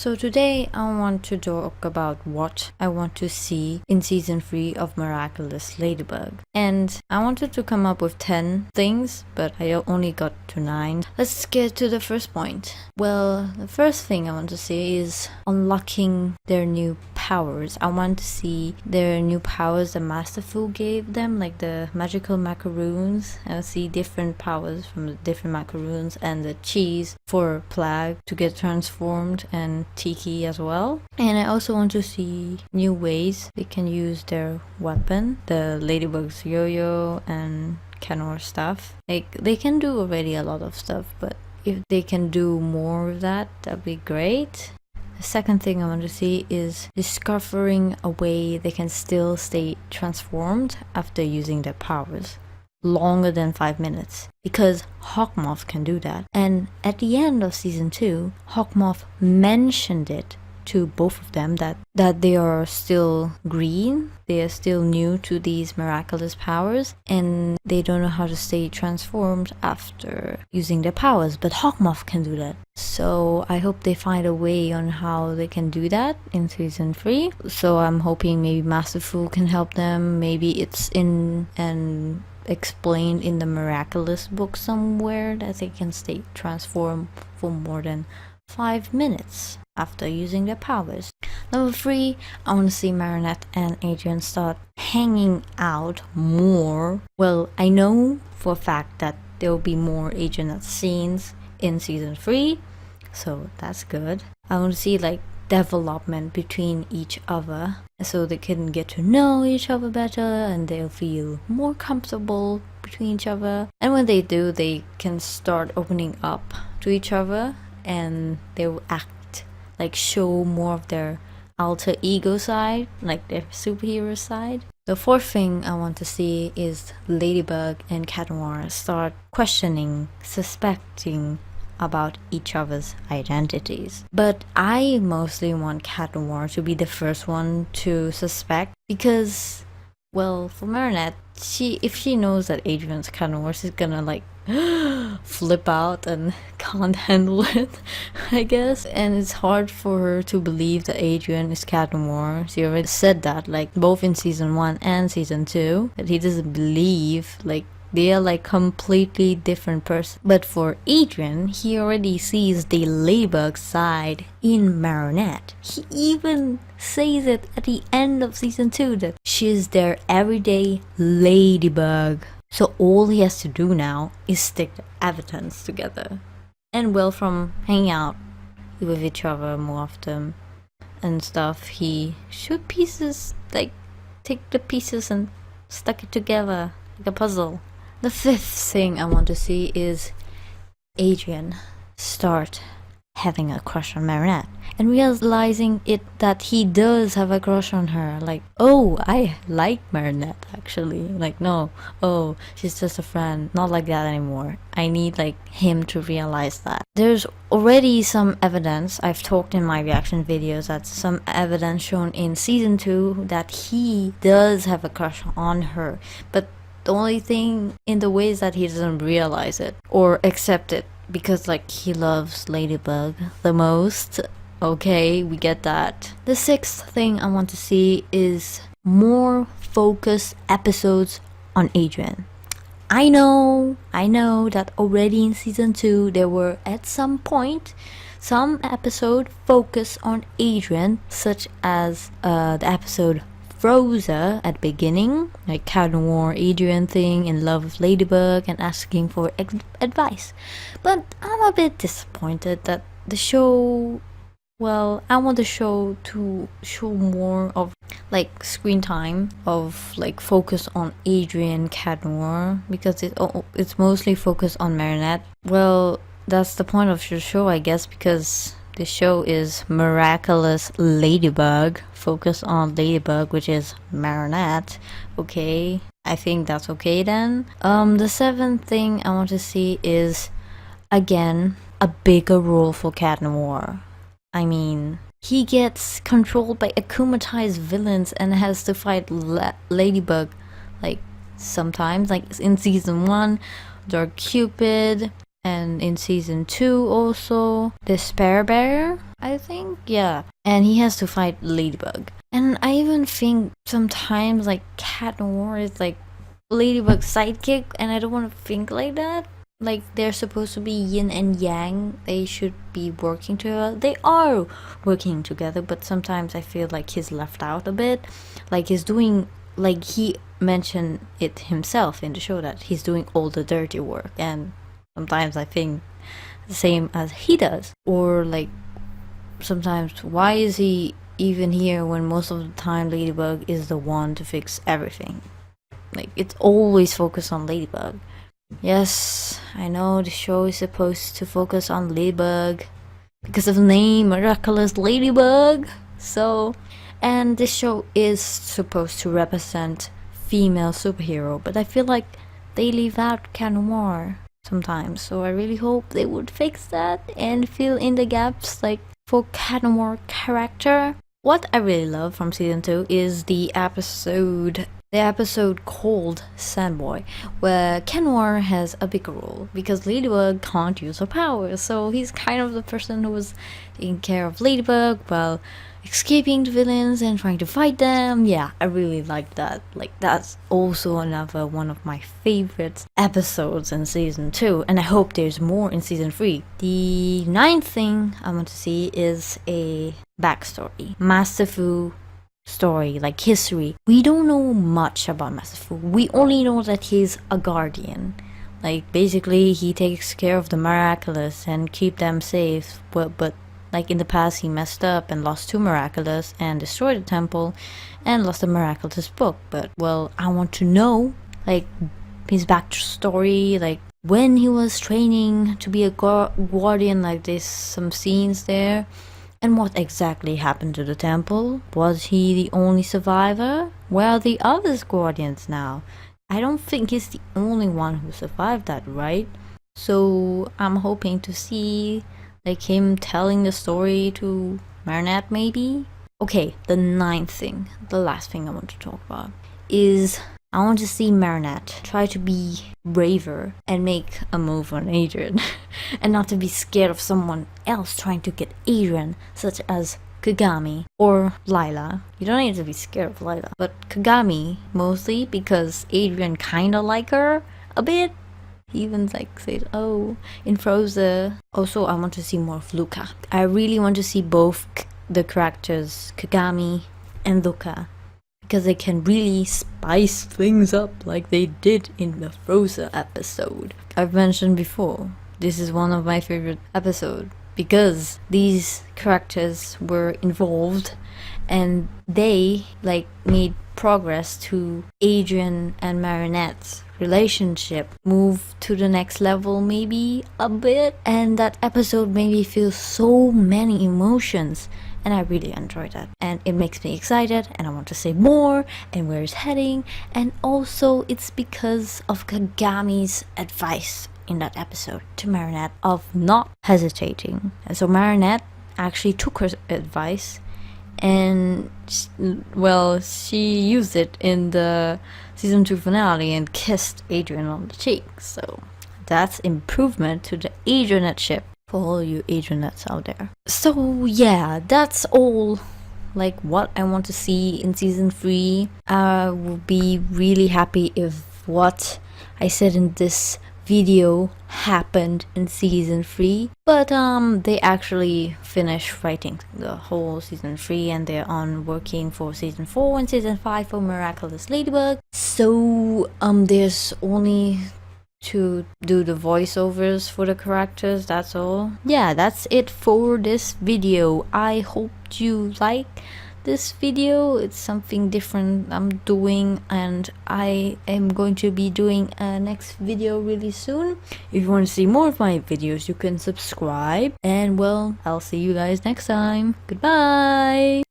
So today I want to talk about what I want to see in season 3 of Miraculous Ladybug. And I wanted to come up with 10 things, but I only got to 9. Let's get to the first point. Well, the first thing I want to see is unlocking their new powers. I want to see their new powers that Masterful gave them, like the magical macaroons. I see different powers from the different macaroons, and the cheese for Plague to get transformed, and Tiki as well. And I also want to see new ways they can use their weapon, the Ladybug's yo-yo and Chatnoir stuff. Like, they can do already a lot of stuff, but if they can do more of that, that'd be great. The second thing I want to see is discovering a way they can still stay transformed after using their powers longer than 5 minutes, because Hawkmoth can do that. And at the end of season 2, Hawkmoth mentioned it to both of them that they are still green, they are still new to these miraculous powers, and they don't know how to stay transformed after using their powers, but Hawkmoth can do that. So I hope they find a way on how they can do that in season 3. So I'm hoping maybe Masterful can help them. Maybe it's in an explained in the Miraculous book somewhere that they can stay transformed for more than 5 minutes after using their powers. Number 3, I want to see Marinette and Adrien start hanging out more. Well, I know for a fact that there will be more Adrien scenes in season 3, so that's good. I want to see like development between each other, so they can get to know each other better and they'll feel more comfortable between each other. And when they do, they can start opening up to each other and they will act like show more of their alter ego side, like their superhero side. The fourth thing I want to see is Ladybug and Chatnoir start questioning, suspecting about each other's identities. But I mostly want Chatnoir to be the first one to suspect, because, well, for Marinette, if she knows that Adrien's Chatnoir, she's gonna like flip out and can't handle it, I guess. And it's hard for her to believe that Adrien is Chatnoir. She already said that, like, both in season 1 and season 2, that he doesn't believe, like, they are like completely different person. But for Adrien, he already sees the Ladybug side in Marinette. He even says it at the end of season 2 that she's their everyday Ladybug. So all he has to do now is stick the evidence together. And well, from hanging out with each other more often and stuff, he shoot pieces, like take the pieces and stuck it together like a puzzle. The fifth thing I want to see is Adrien start having a crush on Marinette and realizing that he does have a crush on her. Like, oh, I like Marinette actually. Like, no, oh, she's just a friend. Not like that anymore. I need like him to realize that. There's already some evidence, I've talked in my reaction videos, that some evidence shown in season 2 that he does have a crush on her, but the only thing in the way is that he doesn't realize it or accept it, because like he loves Ladybug the most. Okay, we get that. The sixth thing I want to see is more focused episodes on Adrien. I know that already in season 2 there were at some point some episode focused on Adrien, such as the episode Frozen at the beginning, like Chatnoir Adrien thing, in love with Ladybug and asking for advice. But I'm a bit disappointed that the show, well, I want the show to show more of like screen time of like focus on Adrien, Chatnoir, because it's mostly focused on Marinette. Well, that's the point of the show, I guess, because the show is Miraculous Ladybug, focus on Ladybug, which is Marinette. Okay, I think that's okay then. The seventh thing I want to see is, again, a bigger role for Chatnoir. I mean, he gets controlled by akumatized villains and has to fight Ladybug, like, sometimes, like in season 1, Dark Cupid, and in season 2 also Despair Bear. I think, yeah. And he has to fight Ladybug. And I even think sometimes like Chatnoir is like Ladybug's sidekick, and I don't want to think like that. Like they're supposed to be yin and yang. They should be working together. They are working together, but sometimes I feel like he's left out a bit. Like he's doing, like he mentioned it himself in the show that he's doing all the dirty work, and sometimes I think the same as he does. Or like sometimes, why is he even here when most of the time Ladybug is the one to fix everything? Like it's always focused on Ladybug. Yes, I know the show is supposed to focus on Ladybug because of the name Miraculous Ladybug. So, and this show is supposed to represent female superhero, but I feel like they leave out Chatnoir sometimes. So I really hope they would fix that and fill in the gaps like for Chatnoir character. What I really love from season 2 is the episode called Sandboy, where Chatnoir has a bigger role because Ladybug can't use her powers, so he's kind of the person who was taking care of Ladybug while escaping the villains and trying to fight them. Yeah, I really like that. Like that's also another one of my favorite episodes in season 2, and I hope there's more in season 3. The 9th thing I want to see is a backstory. Master Fu story, like history. We don't know much about Master Fu. We only know that he's a guardian. Like basically he takes care of the Miraculous and keep them safe. But like in the past he messed up and lost 2 Miraculous and destroyed the temple and lost the Miraculous book. But well, I want to know like his backstory, like when he was training to be a guardian. Like there's some scenes there. And what exactly happened to the temple? Was he the only survivor? Where are the other guardians now? I don't think he's the only one who survived that, right? So I'm hoping to see like him telling the story to Marinette maybe? Okay, the 9th thing, the last thing I want to talk about, is I want to see Marinette try to be braver and make a move on Adrien and not to be scared of someone else trying to get Adrien, such as Kagami or Lila. You don't need to be scared of Lila, but Kagami mostly because Adrien kinda like her a bit. He even like said, oh, in Frozen. Also, I want to see more of Luca. I really want to see both the characters Kagami and Luca, because they can really spice things up like they did in the Frozen episode. I've mentioned before, this is one of my favorite episodes because these characters were involved and they like made progress to Adrien and Marinette's relationship, move to the next level maybe a bit, and that episode made me feel so many emotions. And I really enjoyed that, and it makes me excited and I want to say more and where it's heading. And also it's because of Kagami's advice in that episode to Marinette of not hesitating. And so Marinette actually took her advice and well, she used it in the season 2 finale and kissed Adrien on the cheek. So that's improvement to the Adrianette ship for all you Adrianettes out there. So yeah, that's all like what I want to see in season 3. I will be really happy if what I said in this video happened in season 3, but they actually finished writing the whole season 3 and they're on working for season 4 and season 5 for Miraculous Ladybug. So there's only to do the voiceovers for the characters, that's all. Yeah, that's it for this video. I hope you like this video. It's something different I'm doing, and I am going to be doing a next video really soon. If you want to see more of my videos, you can subscribe, and well, I'll see you guys next time. Goodbye.